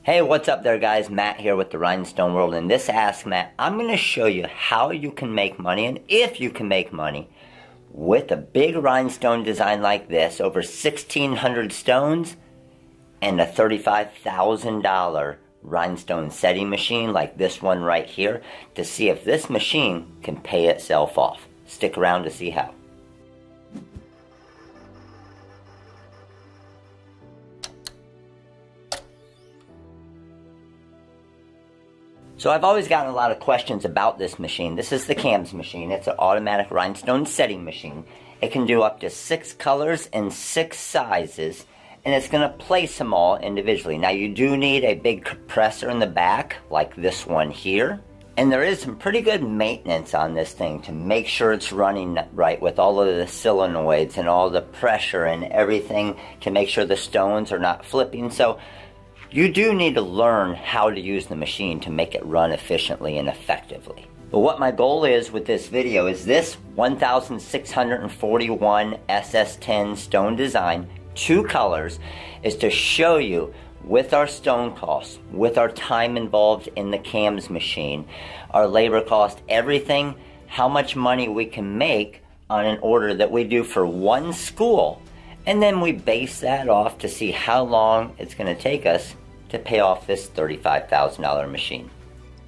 Hey, what's up there guys? Matt here with the Rhinestone World. In this Ask Matt, I'm going to show you how you can make money and if you can make money with a big rhinestone design like this, over 1,600 stones, and a $35,000 rhinestone setting machine like this one right here, to see if this machine can pay itself off. Stick around to see how. So I've always gotten a lot of questions about this machine. This is the CAMS machine. It's an automatic rhinestone setting machine. It can do up to 6 colors and 6 sizes, and it's going to place them all individually. Now you do need a big compressor in the back, like this one here. And there is some pretty good maintenance on this thing to make sure it's running right with all of the solenoids and all the pressure and everything to make sure the stones are not flipping. So you do need to learn how to use the machine to make it run efficiently and effectively. But what my goal is with this video is this 1641 SS10 stone design, 2 colors, is to show you with our stone costs, with our time involved in the CAMS machine, our labor cost, everything, how much money we can make on an order that we do for one school. And then we base that off to see how long it's going to take us to pay off this $35,000 machine.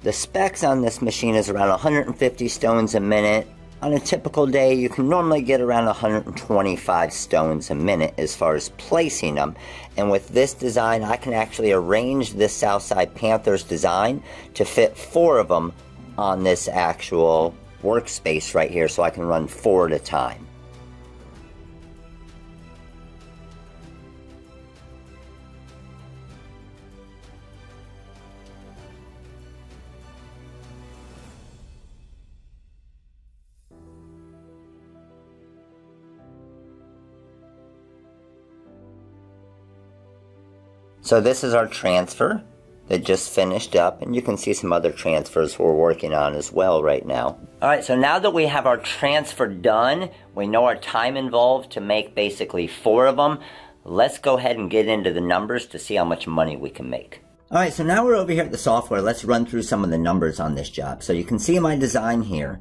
The specs on this machine is around 150 stones a minute. On a typical day, you can normally get around 125 stones a minute as far as placing them. And with this design, I can actually arrange this Southside Panthers design to fit 4 of them on this actual workspace right here, so I can run 4 at a time. So this is our transfer that just finished up, and you can see some other transfers we're working on as well right now. Alright, so now that we have our transfer done, we know our time involved to make basically 4 of them. Let's go ahead and get into the numbers to see how much money we can make. Alright, so now we're over here at the software. Let's run through some of the numbers on this job. So you can see my design here,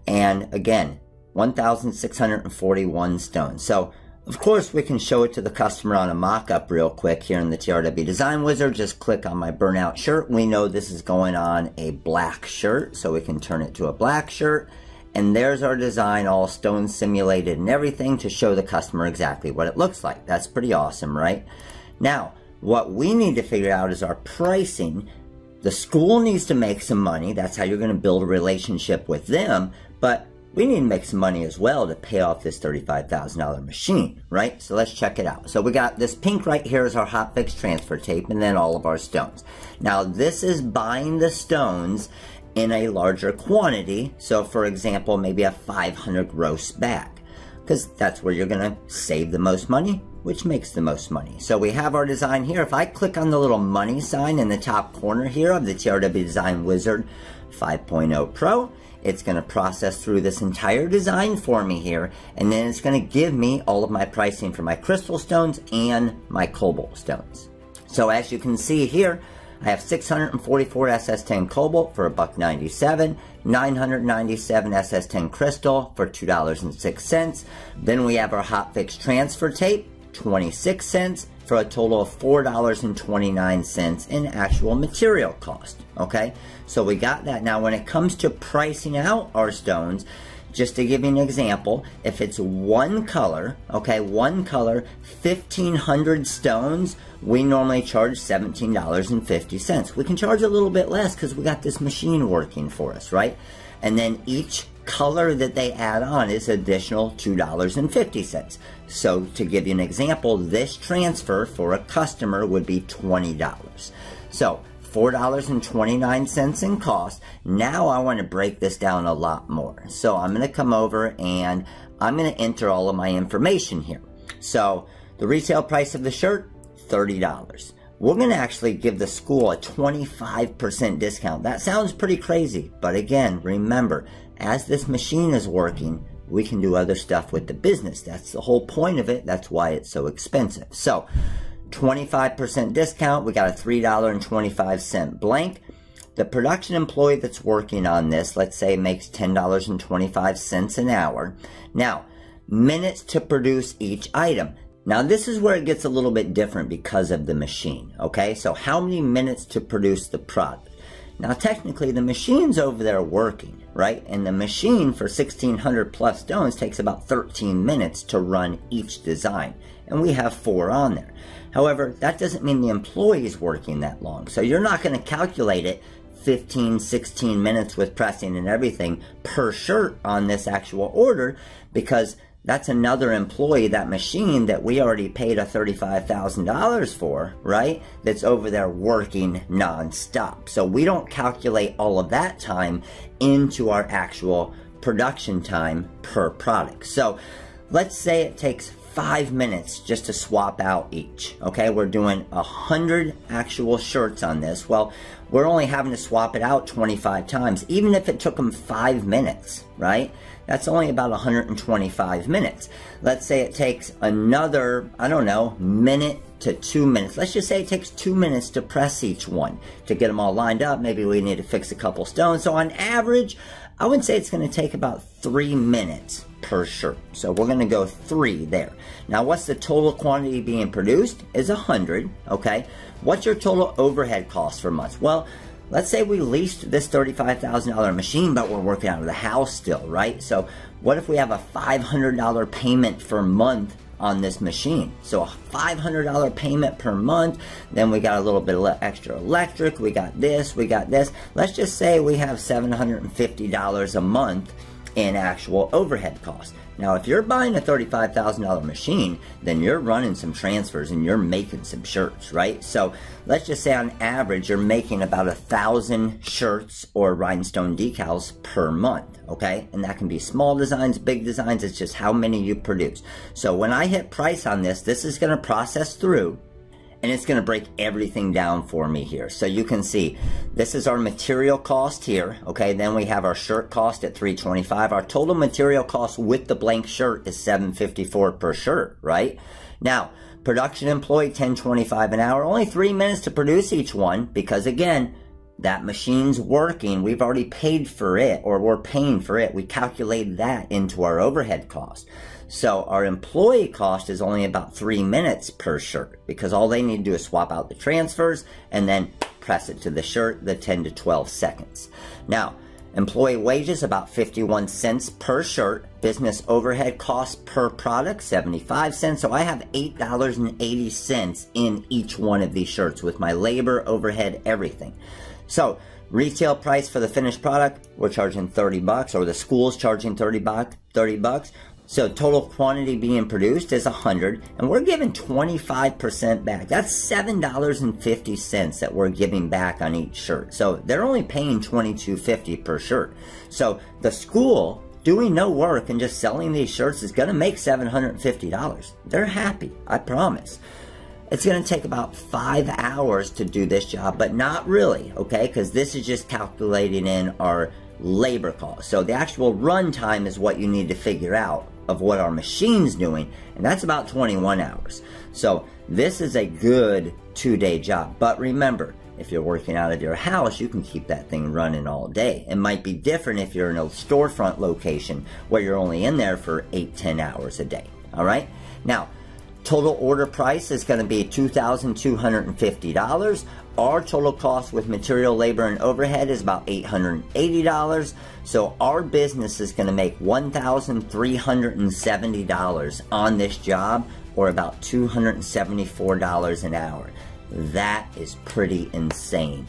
and again, 1,641 stones. So of course, we can show it to the customer on a mock-up real quick here in the TRW Design Wizard. Just click on my burnout shirt. We know this is going on a black shirt, so we can turn it to a black shirt. And there's our design, all stone simulated and everything, to show the customer exactly what it looks like. That's pretty awesome, right? Now, what we need to figure out is our pricing. The school needs to make some money. That's how you're going to build a relationship with them. But we need to make some money as well to pay off this $35,000 machine, right? So let's check it out. So we got this pink right here is our hot fix transfer tape, and then all of our stones. Now this is buying the stones in a larger quantity. So for example, maybe a 500 gross bag, because that's where you're gonna save the most money, which makes the most money. So we have our design here. If I click on the little money sign in the top corner here of the TRW Design Wizard 5.0 Pro, it's going to process through this entire design for me here, and then it's going to give me all of my pricing for my crystal stones and my cobalt stones. So as you can see here, I have 644 SS10 cobalt for $1.97, 997 SS10 crystal for $2.06. Then we have our hot fix transfer tape, 26 cents, for a total of $4.29 in actual material cost. Okay, so we got that. Now when it comes to pricing out our stones, just to give you an example, if it's one color, okay, one color, 1,500 stones, we normally charge $17.50. We can charge a little bit less because we got this machine working for us, right? And then each color that they add on is additional $2.50. So to give you an example, this transfer for a customer would be $20. So $4.29 in cost. Now I want to break this down a lot more. So I'm going to come over and I'm going to enter all of my information here. So the retail price of the shirt, $30. We're going to actually give the school a 25% discount. That sounds pretty crazy, but again, remember, as this machine is working, we can do other stuff with the business. That's the whole point of it. That's why it's so expensive. So 25% discount, we got a $3.25 blank. The production employee that's working on this, let's say, makes $10.25 an hour. Now, minutes to produce each item. Now, this is where it gets a little bit different because of the machine, okay? So, how many minutes to produce the product? Now, technically, the machine's over there working, right? And the machine for 1,600 plus stones takes about 13 minutes to run each design. And we have 4 on there. However, that doesn't mean the employee's working that long. So, you're not going to calculate it 15, 16 minutes with pressing and everything per shirt on this actual order, because that's another employee, that machine that we already paid a $35,000 for, right? That's over there working non-stop. So we don't calculate all of that time into our actual production time per product. So let's say it takes 5 minutes just to swap out each, okay? We're doing 100 actual shirts on this. Well, we're only having to swap it out 25 times. Even if it took them 5 minutes, right? That's only about 125 minutes. Let's say it takes another, I don't know, minute to 2 minutes. Let's just say it takes 2 minutes to press each one to get them all lined up. Maybe we need to fix a couple stones. So on average, I would say it's going to take about 3 minutes per shirt. So we're going to go 3 there. Now, what's the total quantity being produced? Is 100, okay? What's your total overhead cost per month? Well, let's say we leased this $35,000 machine, but we're working out of the house still, right? So what if we have a $500 payment per month on this machine? So a $500 payment per month, then we got a little bit of extra electric, we got this, we got this. Let's just say we have $750 a month in actual overhead costs. Now, if you're buying a $35,000 machine, then you're running some transfers and you're making some shirts, right? So let's just say on average, you're making about 1,000 shirts or rhinestone decals per month, okay? And that can be small designs, big designs, it's just how many you produce. So when I hit price on this, this is gonna process through, and it's going to break everything down for me here. So you can see, this is our material cost here, okay? Then we have our shirt cost at $325. Our total material cost with the blank shirt is $754 per shirt, right? Now, production employee, $10.25 an hour. Only 3 minutes to produce each one, because again, that machine's working. We've already paid for it, or we're paying for it. We calculate that into our overhead cost. So our employee cost is only about 3 minutes per shirt, because all they need to do is swap out the transfers and then press it to the shirt, the 10 to 12 seconds. Now, employee wages, about 51 cents per shirt. Business overhead cost per product, 75 cents. So I have $8.80 in each one of these shirts with my labor, overhead, everything. So retail price for the finished product, we're charging 30 bucks, or the school's charging 30 bucks. So total quantity being produced is 100, and we're giving 25% back. That's $7.50 that we're giving back on each shirt. So they're only paying $22.50 per shirt. So the school doing no work and just selling these shirts is gonna make $750. They're happy, I promise. It's gonna take about 5 hours to do this job, but not really, okay? Because this is just calculating in our labor cost. So the actual run time is what you need to figure out of what our machine's doing, and that's about 21 hours. So this is a good 2-day job. But remember, if you're working out of your house, you can keep that thing running all day. It might be different if you're in a storefront location where you're only in there for 8-10 hours a day. All right? Now, total order price is going to be $2,250. Our total cost with material, labor, and overhead is about $880. So our business is going to make $1,370 on this job, or about $274 an hour. That is pretty insane.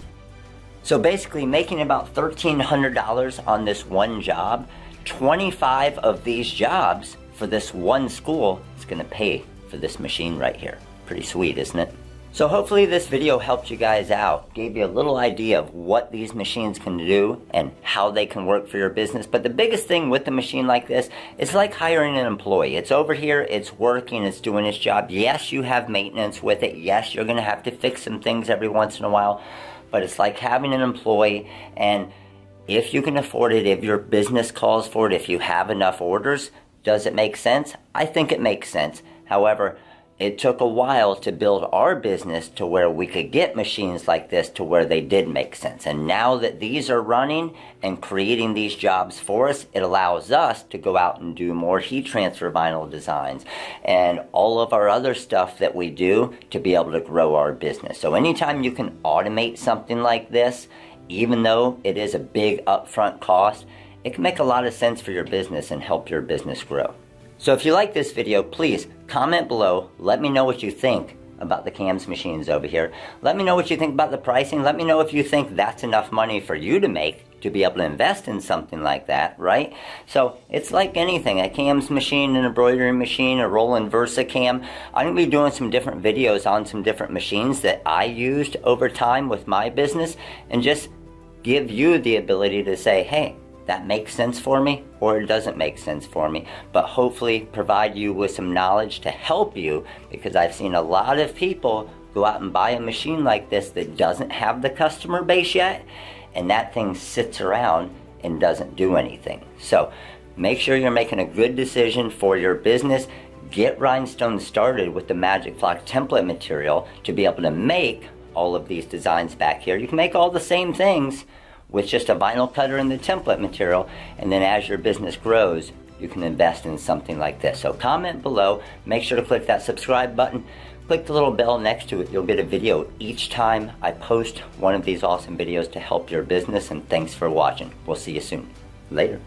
So basically making about $1,300 on this one job. 25 of these jobs for this one school is going to pay for this machine right here. Pretty sweet, isn't it? So hopefully this video helped you guys out, gave you a little idea of what these machines can do and how they can work for your business. But the biggest thing with a machine like this, it's like hiring an employee. It's over here, it's working, it's doing its job. Yes, you have maintenance with it. Yes, you're gonna have to fix some things every once in a while, but it's like having an employee. And if you can afford it, if your business calls for it, if you have enough orders, does it make sense? I think it makes sense. However, it took a while to build our business to where we could get machines like this to where they did make sense. And now that these are running and creating these jobs for us, it allows us to go out and do more heat transfer vinyl designs and all of our other stuff that we do to be able to grow our business. So anytime you can automate something like this, even though it is a big upfront cost, it can make a lot of sense for your business and help your business grow. So if you like this video, please comment below. Let me know what you think about the CAMS machines over here. Let me know what you think about the pricing. Let me know if you think that's enough money for you to make to be able to invest in something like that, right? So it's like anything, a CAMS machine, an embroidery machine, a Roland VersaCam. I'm going to be doing some different videos on some different machines that I used over time with my business and just give you the ability to say, hey, that makes sense for me or it doesn't make sense for me, but hopefully provide you with some knowledge to help you, because I've seen a lot of people go out and buy a machine like this that doesn't have the customer base yet, and that thing sits around and doesn't do anything. So make sure you're making a good decision for your business. Get Rhinestone started with the Magic Flock template material to be able to make all of these designs back here. You can make all the same things with just a vinyl cutter and the template material, and then as your business grows, you can invest in something like this. So comment below, make sure to click that subscribe button, click the little bell next to it. You'll get a video each time I post one of these awesome videos to help your business, and thanks for watching. We'll see you soon. Later.